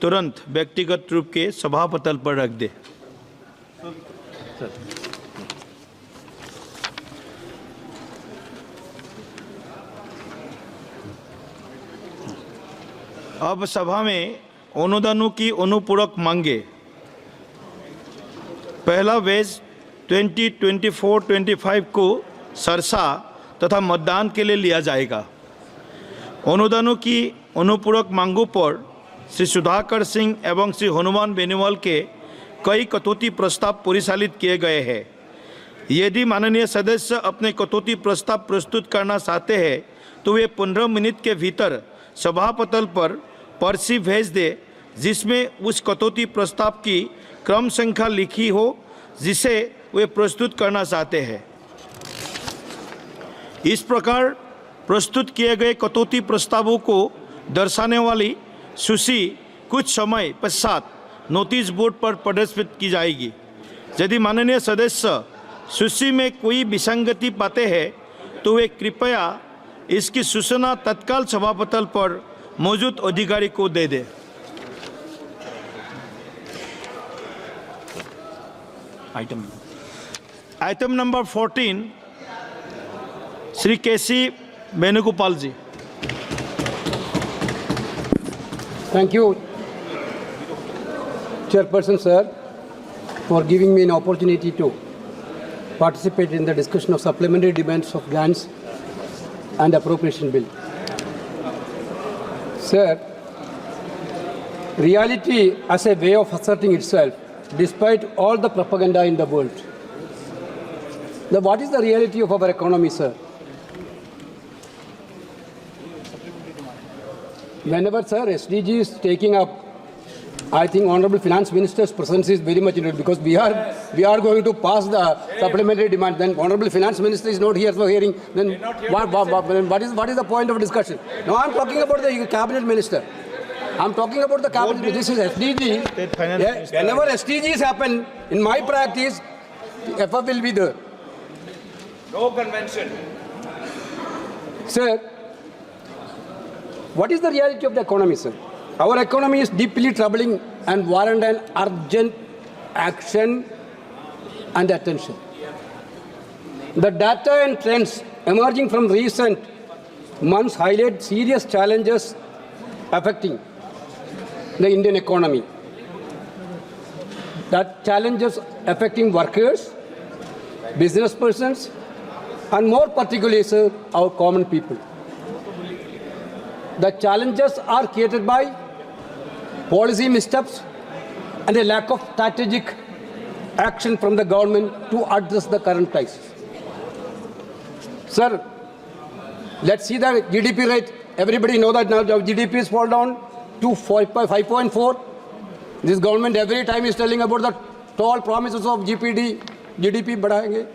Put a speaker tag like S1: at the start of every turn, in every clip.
S1: तुरंत व्यक्तिगत रूप के सभापटल पर रख दे। अब सभा में अनुदानों की अनुपूरक मांगे। पहला वेज 2024-25 को सरसा तथा मतदान के लिए लिया जाएगा। अनुदानों की अनुपूरक मांगों पर श्री सुधाकर सिंह एवं श्री हनुमान बेनीवाल के कई कटौती प्रस्ताव परिचालित किए गए हैं। यदि माननीय सदस्य अपने कटौती प्रस्ताव प्रस्तुत करना चाहते हैं तो वे 15 मिनट के भीतर सभापटल पर पर्ची भेज दे, जिसमें उस कटौती प्रस्ताव की क्रम संख्या लिखी हो जिसे वे प्रस्तुत करना चाहते हैं। इस प्रकार प्रस्तुत किए गए कटौती प्रस्तावों को दर्शाने वाली सूची कुछ समय पश्चात नोटिस बोर्ड पर प्रदर्शित की जाएगी। यदि माननीय सदस्य सूची में कोई विसंगति पाते हैं तो वे कृपया इसकी सूचना तत्काल सभापटल पर मौजूद अधिकारी को दे दे। Item number 14, Shri KC Venugopal ji.
S2: Thank you, Chairperson sir, for giving me an opportunity to participate in the discussion of supplementary demands of grants and appropriation bill. Sir, reality as a way of asserting itself, despite all the propaganda in the world. What is the reality of our economy, sir? Whenever, sir, SDG is taking up, I think Honorable Finance Minister's presence is very much needed because we are going to pass the supplementary demand. Then Honorable Finance Minister is not here for hearing. Then what is the point of discussion? Now I'm talking about the Cabinet Minister. I'm talking about the Cabinet. This is SDG. Whenever SDGs happen, in my practice, FF will be there.
S3: No convention.
S2: Sir, what is the reality of the economy, sir? Our economy is deeply troubling and warrant an urgent action and attention. The data and trends emerging from recent months highlight serious challenges affecting the Indian economy. That challenges affecting workers, business persons, and more particularly, sir, our common people. The challenges are created by policy missteps and a lack of strategic action from the government to address the current crisis. Sir, let's see the GDP rate. Everybody know that now the GDP is fall down to 5.4. This government every time is telling about the tall promises of GDP बढ़ाएंगे.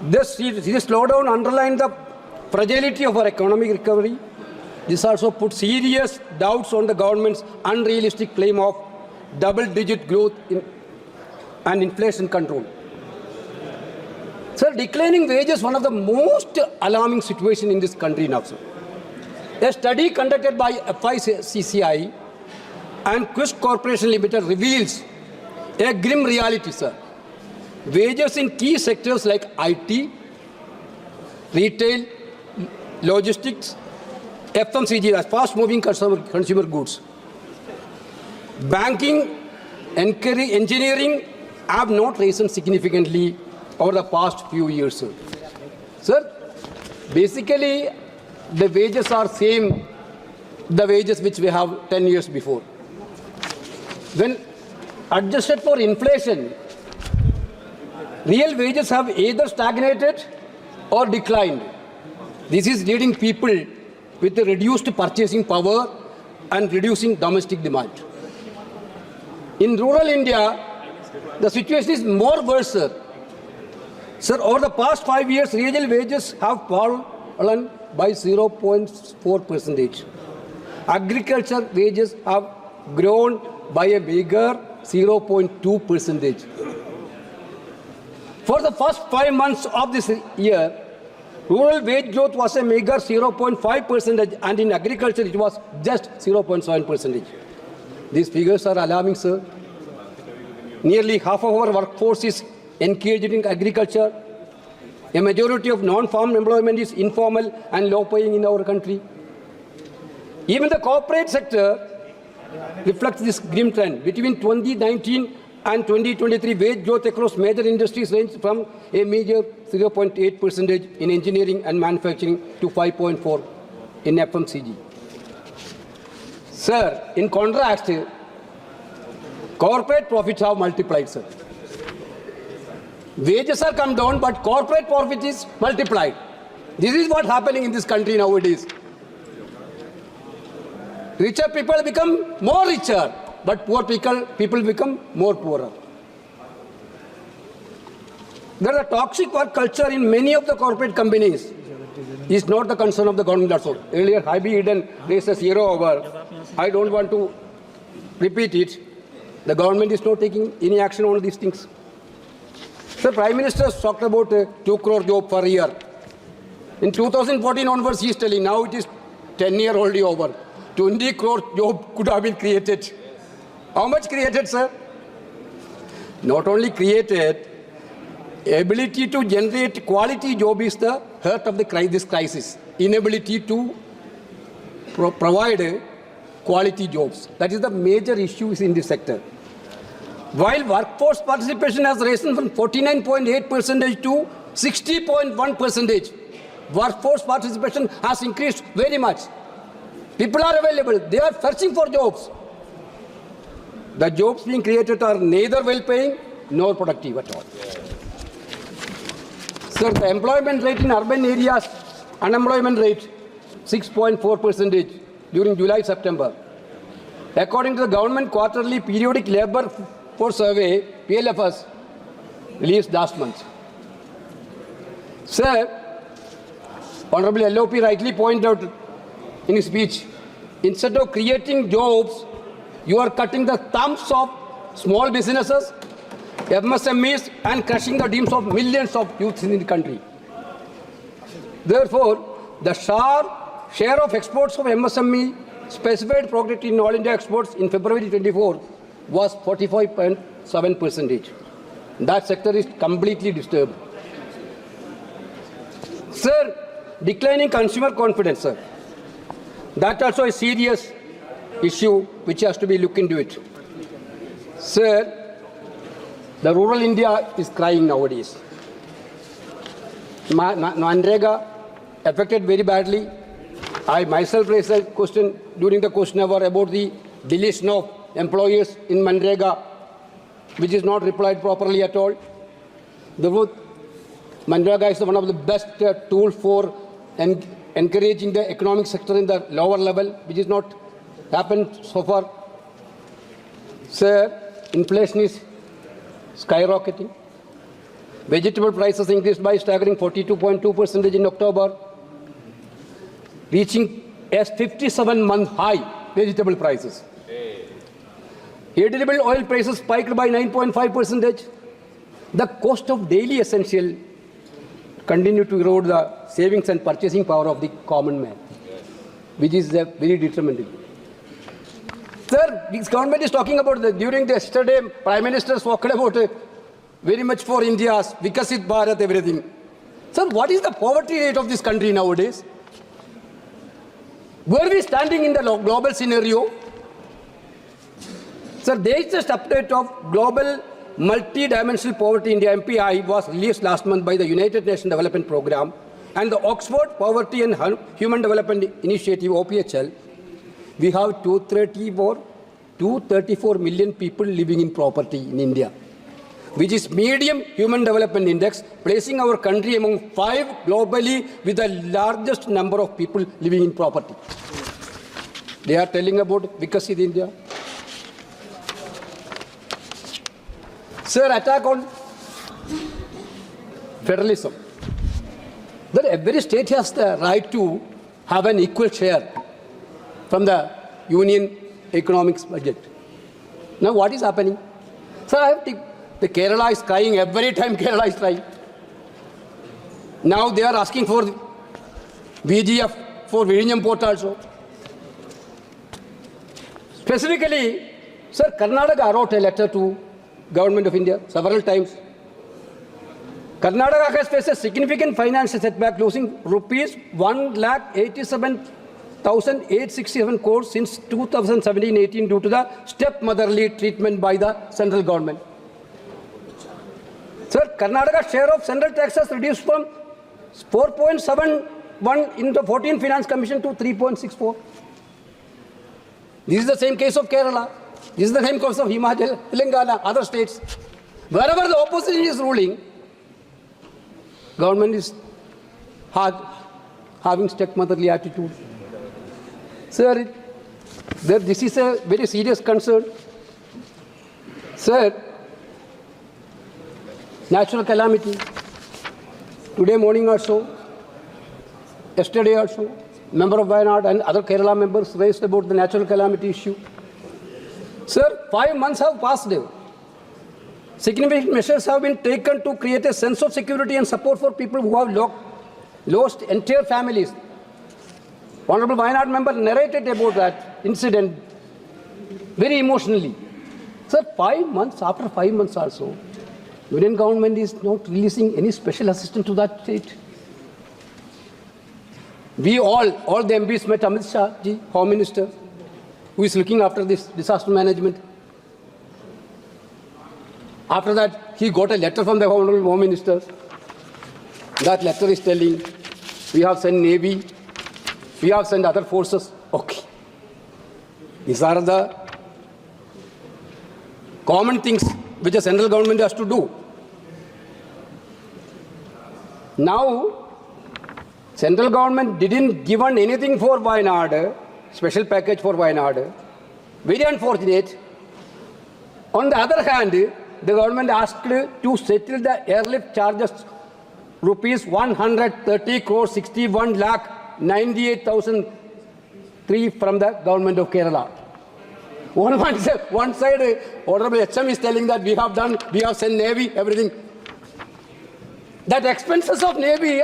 S2: This slowdown underlines the fragility of our economic recovery. This also puts serious doubts on the government's unrealistic claim of double-digit growth and inflation control. Sir, declining wages is one of the most alarming situations in this country now, sir. A study conducted by FICCI and Quist Corporation Limited reveals a grim reality, sir. Wages in key sectors like IT, retail, logistics, FMCG, as fast-moving consumer goods, banking, engineering have not risen significantly over the past few years, sir. Sir, basically, the wages are same, the wages which we have 10 years before. When adjusted for inflation, real wages have either stagnated or declined. This is leading people with a reduced purchasing power and reducing domestic demand. In rural India, the situation is more worse, sir. Sir, over the past 5 years, real wages have fallen by 0.4%. Agriculture wages have grown by a bigger 0.2%. For the first 5 months of this year, rural wage growth was a meager 0.5%, and in agriculture it was just 0.7%. These figures are alarming, sir. Nearly half of our workforce is engaged in agriculture. A majority of non-farm employment is informal and low-paying in our country. Even the corporate sector reflects this grim trend. Between 2019 and 2023, wage growth across major industries ranged from a meager 0.8% in engineering and manufacturing to 5.4% in FMCG. Sir, in contrast, corporate profits have multiplied, sir. Wages are come down, but corporate profit is multiplied. This is what's happening in this country nowadays. Richer people become more richer, but poor people become more poorer. There is a toxic work culture in many of the corporate companies. It's not the concern of the government also. Earlier, Hybrid Eden raised a zero over. I don't want to repeat it. The government is not taking any action on these things. The Prime Minister has talked about 2 crore job per year. In 2014 onwards, he is telling now it is 10 years already over. 20 crore job could have been created. How much created, sir? Not only created, ability to generate quality job is the heart of this crisis. Inability to provide quality jobs. That is the major issues in this sector. While workforce participation has risen from 49.8% to 60.1%, workforce participation has increased very much. People are available. They are searching for jobs. The jobs being created are neither well-paying nor productive at all. Sir, the employment rate in urban areas, unemployment rate, 6.4% during July-September. According to the government quarterly periodic labor force survey, PLFS, released last month. Sir, Honorable LOP rightly pointed out in his speech, instead of creating jobs, you are cutting the thumbs of small businesses, MSMEs, and crushing the dreams of millions of youths in the country. Therefore, the sharp share of exports of MSME specified product in all India exports in February 24 was 45.7%. That sector is completely disturbed. Sir, declining consumer confidence, sir. That also a serious issue which has to be looked into it. Sir, the rural India is crying nowadays. Manrega affected very badly. I myself raised a question during the question hour about the deletion of employees in Manrega, which is not replied properly at all. Manrega is one of the best tools for encouraging the economic sector in the lower level, which is not happened so far. Sir, inflation is skyrocketing. Vegetable prices increased by staggering 42.2% in October, reaching a 57-month high vegetable prices. Edible oil prices spiked by 9.5%. The cost of daily essential continue to erode the savings and purchasing power of the common man, which is very detrimental. Sir, this government is talking about during the yesterday, Prime Minister spoke about very much for India's Vikasit Bharat, everything. Sir, what is the poverty rate of this country nowadays? Where are we standing in the global scenario? Sir, the latest update of Global Multi-Dimensional Poverty India MPI was released last month by the United Nations Development Programme and the Oxford Poverty and Human Development Initiative, OPHL. We have 234 million people living in poverty in India, which is medium human development index, placing our country among 5 globally with the largest number of people living in poverty. They are telling about Vikasit India. Sir, attack on federalism. That every state has the right to have an equal share from the union economics budget. Now what is happening? Sir, I have the Kerala is crying every time Kerala is crying. Now they are asking for VGF for Vizhinjam port also. Specifically, sir, Karnataka wrote a letter to Government of India several times. Karnataka has faced a significant financial setback, losing rupees 1,87,867 crores since 2017-18 due to the stepmotherly treatment by the central government. Sir, Karnataka's share of central taxes reduced from 4.71 in the 14 Finance Commission to 3.64. This is the same case of Kerala. This is the same case of Himachal, Telangana, other states. Wherever the opposition is ruling, government is having stepmotherly attitude. Sir, this is a very serious concern. Sir, natural calamity. Today morning also, yesterday also, member of Wayanad and other Kerala members raised about the natural calamity issue. Sir, 5 months have passed. Significant measures have been taken to create a sense of security and support for people who have lost entire families. Honorable Wayanad member narrated about that incident very emotionally. Sir, 5 months, after 5 months also, Union government is not releasing any special assistance to that state. We all the MPs met Amit Shah, ji, Home Minister, who is looking after this disaster management. After that, he got a letter from the Honorable Home Minister. That letter is telling, we have sent Navy, we have sent other forces. Okay. These are the common things which the central government has to do. Now, central government didn't give anything for Wayanad, special package for Wayanad. Very unfortunate. On the other hand, the government asked to settle the airlift charges rupees 130 crore 61 lakh 98,003 from the government of Kerala. One side, Honorable HM is telling that we have sent Navy, everything. That expenses of Navy,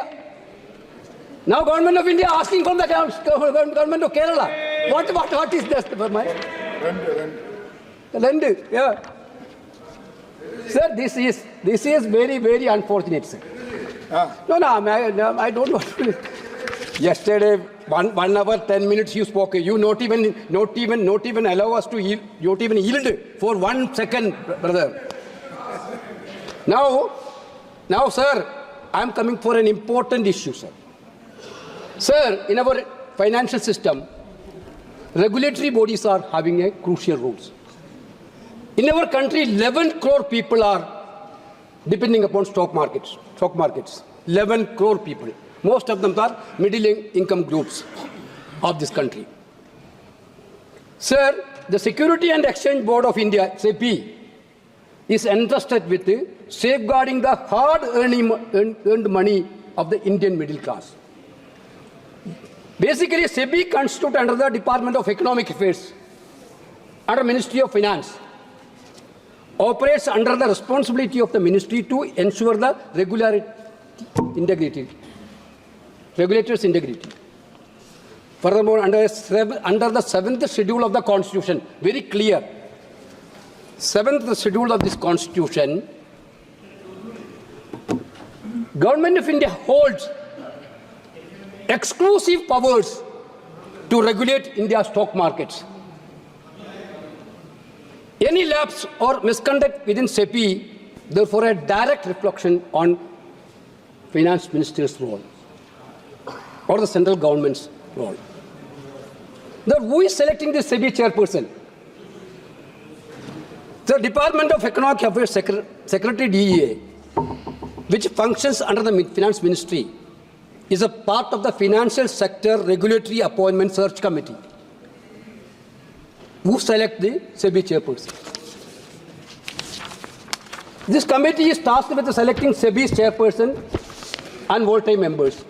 S2: now Government of India asking from the Government of Kerala. What is this? Rent, yeah. Sir, this is very, very unfortunate, sir. No, I don't want to. Yesterday, 1 hour, 10 minutes you spoke. You not even allow us to yield, not even yield for 1 second, brother. Now, sir, I am coming for an important issue, sir. Sir, in our financial system, regulatory bodies are having a crucial role. In our country, 11 crore people are depending upon stock markets. 11 crore people. Most of them are middle income groups of this country. Sir, the Security and Exchange Board of India, SEBI, is entrusted with safeguarding the hard-earned money of the Indian middle class. Basically, SEBI constitutes under the Department of Economic Affairs, under Ministry of Finance, operates under the responsibility of the ministry to ensure the regulator's integrity. Furthermore, under the 7th schedule of the Constitution, very clear, 7th schedule of this Constitution, Government of India holds exclusive powers to regulate India's stock markets. Any lapse or misconduct within SEBI, therefore, a direct reflection on Finance Minister's role or the central government's role. Now, who is selecting the SEBI chairperson? The Department of Economic Affairs Secretary DEA, which functions under the Finance Ministry, is a part of the Financial Sector Regulatory Appointment Search Committee. Who select the SEBI chairperson? This committee is tasked with selecting SEBI's chairperson and volatile members.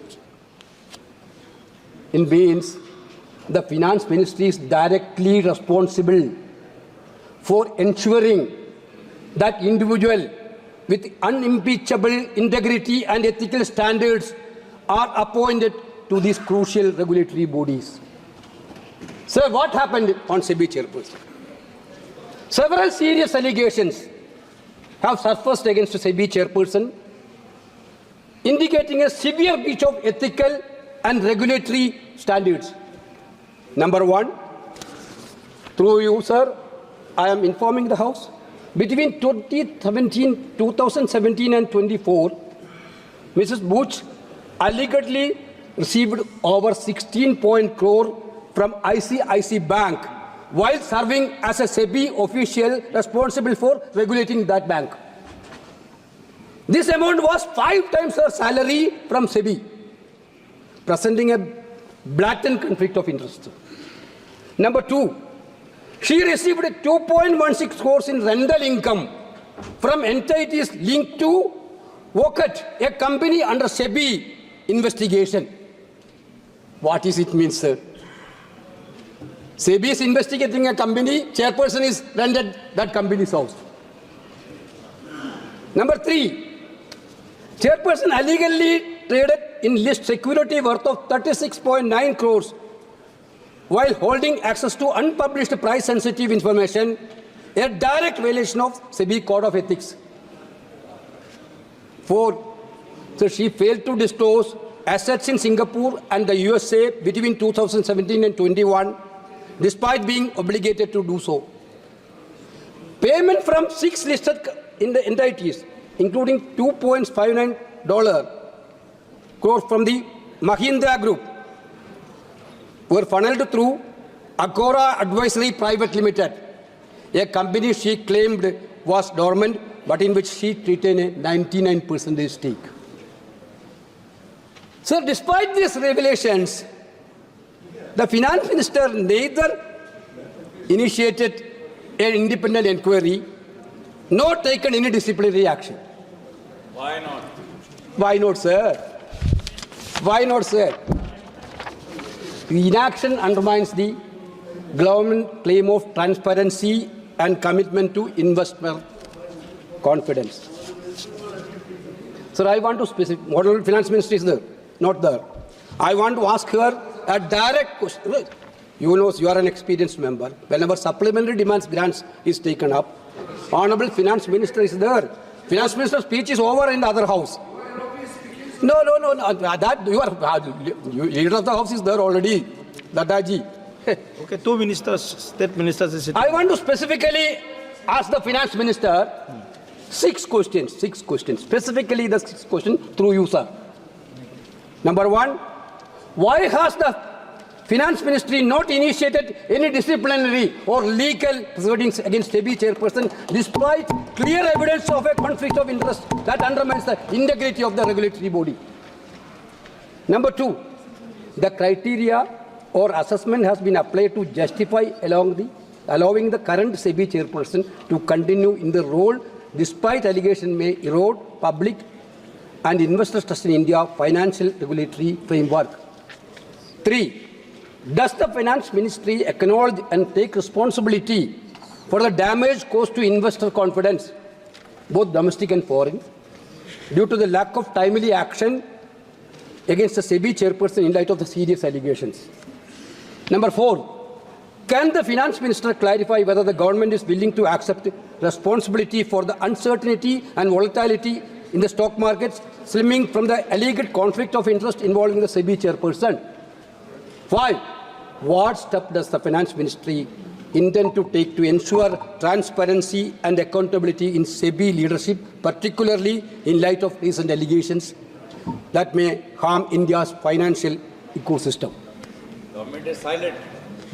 S2: In means, the Finance Ministry is directly responsible for ensuring that individual with unimpeachable integrity and ethical standards are appointed to these crucial regulatory bodies. Sir, what happened on SEBI chairperson? Several serious allegations have surfaced against the SEBI chairperson, indicating a severe breach of ethical and regulatory standards. Number one, through you, sir, I am informing the House, between 2017 and 24, Mrs. Buch allegedly received over 16 crore from ICICI Bank while serving as a SEBI official responsible for regulating that bank. This amount was 5 times her salary from SEBI, presenting a blatant conflict of interest. Number two, she received 2.16 crores in rental income from entities linked to Wocket, a company under SEBI investigation. What does it mean, sir? SEBI is investigating a company, chairperson is rented that company's house. Number three, chairperson illegally traded in list security worth of 36.9 crores while holding access to unpublished price-sensitive information, a direct violation of SEBI Code of Ethics. 4. So she failed to disclose assets in Singapore and the USA between 2017 and 21, despite being obligated to do so. Payment from 6 listed entities, including $2.59 crores from the Mahindra Group, were funneled through Agora Advisory Private Limited, a company she claimed was dormant, but in which she retained a 99% stake. So despite these revelations, the finance minister neither initiated an independent inquiry nor taken any disciplinary action.
S3: Why not?
S2: Why not, sir? Why not, sir? The inaction undermines the government claim of transparency and commitment to investor confidence. Sir, I want to specify, Model Finance Minister is there, not there. I want to ask her a direct question. You know, you are an experienced member. Whenever supplementary demands grants is taken up, Honorable Finance Minister is there. Finance Minister's speech is over in the other house. No. That you are leader of the house is there already. Dadaji.
S1: Okay, 2 ministers, state ministers is sitting.
S2: I want to specifically ask the Finance Minister 6 questions. Specifically the 6 questions through you, sir. Number 1, why has the Finance Ministry not initiated any disciplinary or legal proceedings against SEBI chairperson despite clear evidence of a conflict of interest that undermines the integrity of the regulatory body? Number 2, the criteria or assessment has been applied to justify allowing the current SEBI chairperson to continue in the role despite allegation may erode public and investors' trust in India financial regulatory framework. 3, does the Finance Ministry acknowledge and take responsibility for the damage caused to investor confidence, both domestic and foreign, due to the lack of timely action against the SEBI chairperson in light of the serious allegations? Number 4, can the Finance Minister clarify whether the government is willing to accept responsibility for the uncertainty and volatility in the stock markets stemming from the alleged conflict of interest involving the SEBI chairperson? 5, what step does the Finance Ministry intend to take to ensure transparency and accountability in SEBI leadership, particularly in light of recent allegations that may harm India's financial ecosystem?
S3: Government is silent.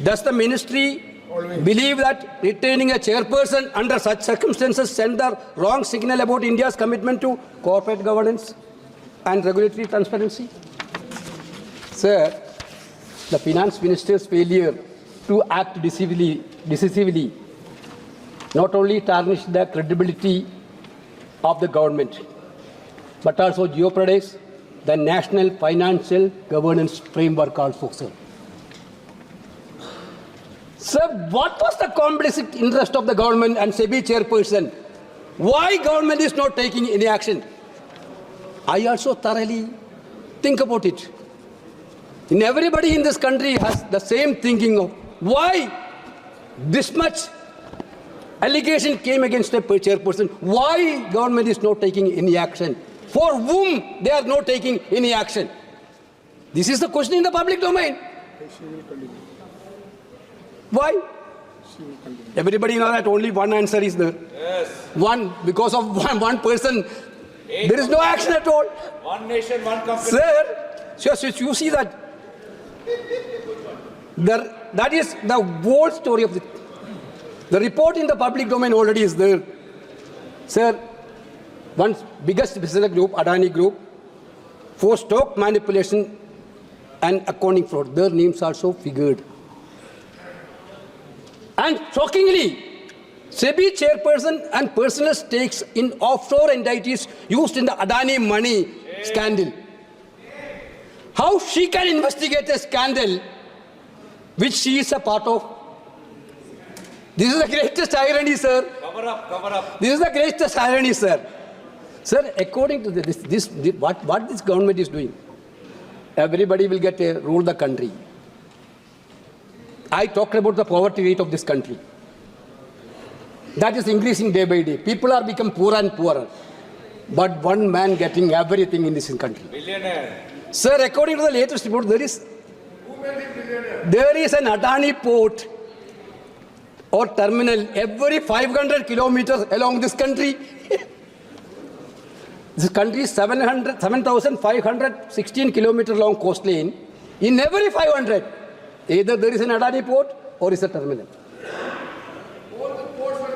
S2: Does the ministry believe that retaining a chairperson under such circumstances send the wrong signal about India's commitment to corporate governance and regulatory transparency? Sir, the Finance Minister's failure to act decisively not only tarnished the credibility of the government, but also jeopardized the national financial governance framework also, sir. Sir, what was the complicit interest of the government and SEBI chairperson Why government is not taking any action? I also thoroughly think about it. And everybody in this country has the same thinking of why this much allegation came against a chairperson. Why government is not taking any action? For whom they are not taking any action? This is the question in the public domain. Why? Everybody knows that only one answer is there.
S3: Yes.
S2: One, because of one person, there is no action at all.
S3: One nation, one company.
S2: Sir, you see that. That is the whole story of the report in the public domain already is there. Sir, one biggest business group, Adani Group, for stock manipulation and accounting fraud. Their names also figured. And shockingly, SEBI chairperson and personal stakes in offshore entities used in the Adani money scandal. How she can investigate a scandal which she is a part of? This is the greatest irony, sir.
S3: Cover up.
S2: This is the greatest irony, sir. Sir, according to what this government is doing, everybody will get to rule the country. I talked about the poverty rate of this country. That is increasing day by day. People are becoming poorer and poorer. But one man getting everything in this country.
S3: Billionaire.
S2: Sir, according to the latest report, there is an Adani port or terminal every 500 kilometers along this country. This country is 7,516 kilometers long coastline. In every 500, either there is an Adani port or is a terminal.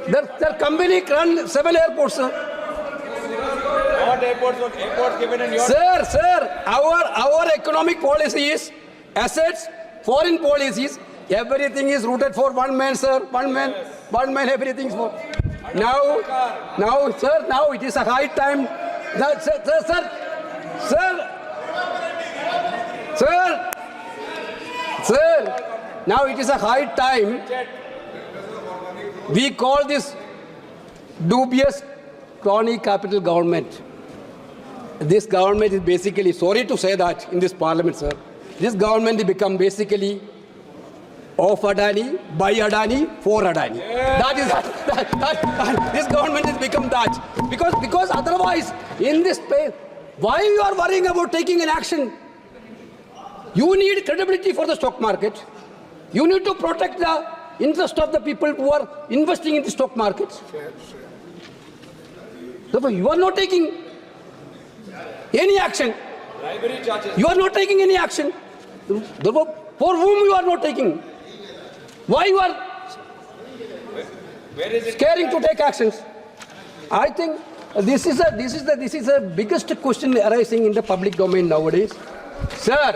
S2: The company runs 7 airports, sir.
S3: What airports given in your...
S2: Sir, our economic policy is assets, foreign policies, everything is rooted for one man, sir. One man, everything is for. Now, sir, it is a high time. Sir, now it is a high time. We call this dubious crony capital government. This government is basically, sorry to say that in this parliament, sir, this government has become basically of Adani, by Adani, for Adani. Yeah. This government has become that. Because otherwise, in this space, why you are worrying about taking an action? You need credibility for the stock market. You need to protect the interest of the people who are investing in the stock markets. Therefore, you are not taking any action.
S3: Bribery charges.
S2: You are not taking any action. Therefore, for whom you are not taking? Why you are scaring to take actions? I think this is the biggest question arising in the public domain nowadays. Sir,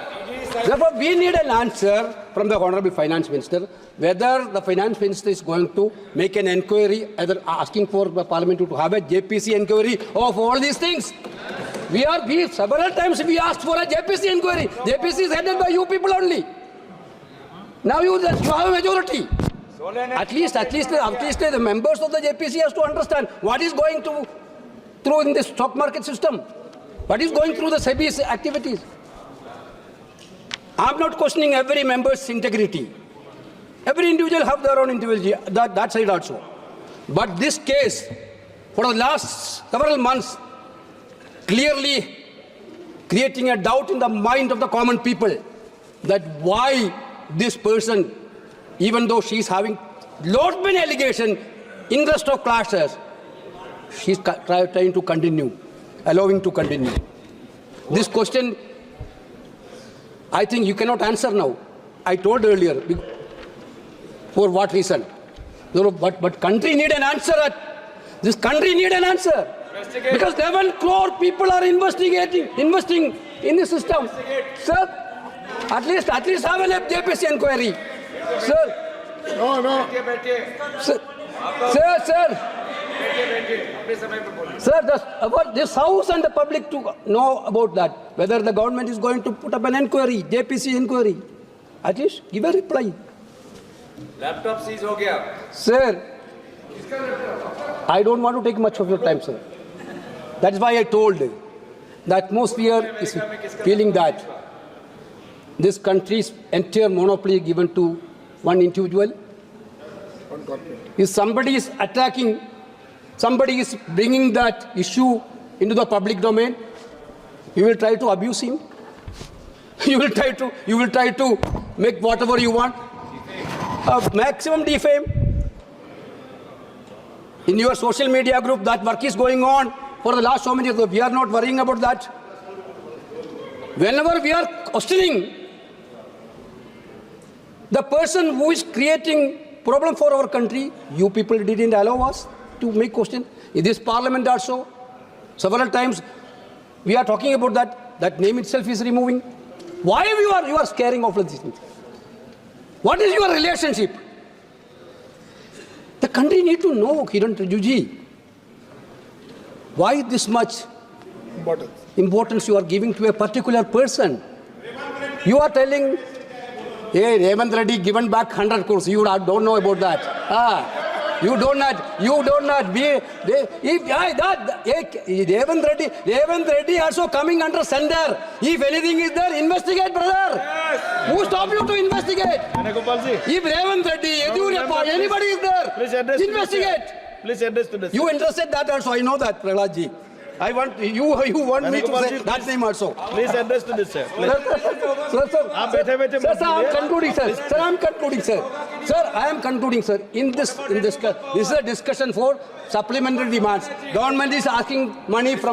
S2: therefore we need an answer from the Honorable Finance Minister whether the Finance Minister is going to make an inquiry, either asking for the Parliament to have a JPC inquiry of all these things. We several times we asked for a JPC inquiry. JPC is headed by you people only. Now you have a majority. At least the members of the JPC has to understand what is going through in the stock market system. What is going through the SEBI's activities. I'm not questioning every member's integrity. Every individual have their own individual, that side also. But this case, for the last several months, clearly creating a doubt in the mind of the common people that why this person, even though she's having lot many allegations in the stock classes, she's trying to continue, allowing to continue. This question, I think you cannot answer now. I told earlier, for what reason? But country need an answer. This country need an answer. Because 11 crore people are investing in the system. Sir, at least have a JPC inquiry. Sir. No. Sir, this house and the public to know about that. Whether the government is going to put up an inquiry, JPC inquiry. At least give a reply.
S3: Laptop seize हो गया.
S2: Sir. I don't want to take much of your time, sir. That's why I told you. The atmosphere is feeling that this country's entire monopoly given to one individual. If somebody is attacking, somebody is bringing that issue into the public domain, you will try to abuse him. You will try to make whatever you want. Maximum defame. In your social media group, that work is going on for the last so many years. We are not worrying about that. Whenever we are questioning the person who is creating problem for our country, you people didn't allow us to make question. In this parliament also, several times we are talking about that. That name itself is removing. Why you are scaring off these things? What is your relationship? The country need to know, Kiran Rijuji, why this much importance you are giving to a particular person. You are telling, hey, Revant Reddy given back 100 crores. You don't know about that. You do not be. Revant Reddy also coming under center. If anything is there, investigate, brother. Yes. Who stopped you to investigate?
S3: Venugopal ji.
S2: If Revant Reddy, anybody is there,
S3: Please address
S2: investigate.
S3: Please address to this.
S2: You interested that also, I know that, Prahlad ji. I want you want me to say that name also.
S3: Please address to this, sir.
S2: Sir, I am concluding, sir. Sir, I am concluding, sir. Sir, I am concluding, sir. This is a discussion for supplementary demands. Government is asking money from